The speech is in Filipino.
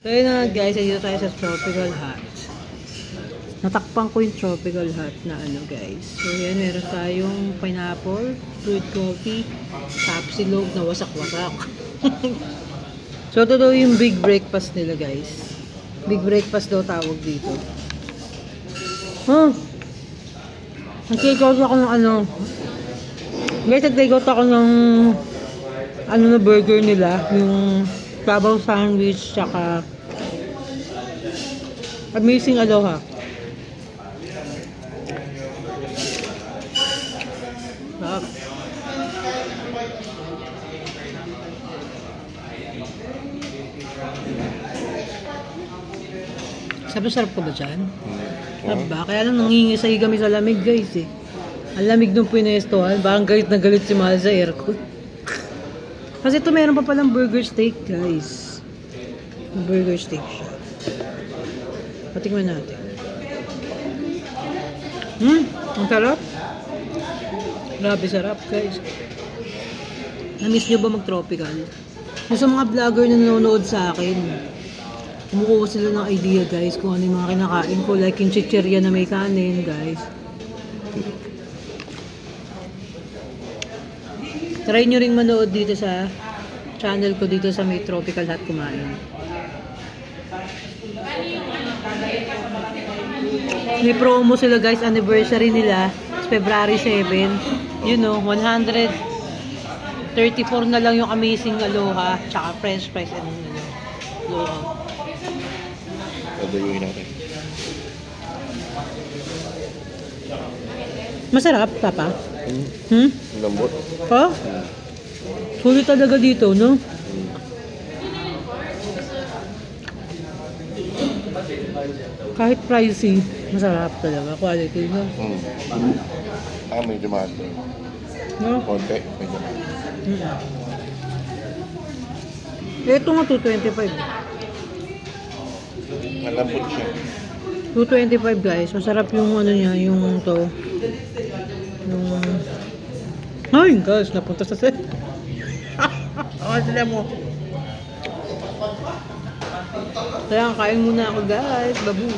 So yun na guys, dito tayo sa tropical hut. Natakpan ko yung tropical hut na ano guys. So yan, meron tayong pineapple, fruit coffee, tapsilog na wasak-wasak. So ito daw yung big breakfast nila guys. Big breakfast daw tawag dito. Nag-take-out ako ng ano. Guys, nag-take-out ako ng ano na burger nila. Yung Clubhouse sandwich, tsaka amazing aloha. Sarap. Sarap ko ba dyan? Sarap ba? Kaya lang nangingisay kami sa lamig guys eh. Ang lamig nung pinestohan. Parang galit na galit si Mahal sa aircon. Kasi ito meron pa palang burger steak guys. Burger steak siya. Patikman natin. Ang sarap. Grabe sarap guys. Na-miss nyo ba mag-tropical? Yung sa mga vlogger na nanonood sa akin, kumukuha sila ng idea guys kung ano yung mga kinakain ko. Like yung chichirya na may kanin guys. Try nyo ring manood dito sa channel ko dito sa may tropical hut kumain. May promo sila guys, anniversary nila. It's February 7. You know, 134 na lang yung amazing aloha, tsaka french fries and aloha. Pagdayuhin natin. Masarap, Papa? Lambot. Ha? Sulit talaga dito, no? Kahit pricey, masarap talaga. Quality, no? Medyo mahal. No? Konti, medyo mahal. Ito nga 225. Malambot siya. 225 guys. Masarap yung ano niya, yung to. Yung... Ay, guys, napunta sa set. Awa sila mo. Kaya kain muna ako guys. Babu.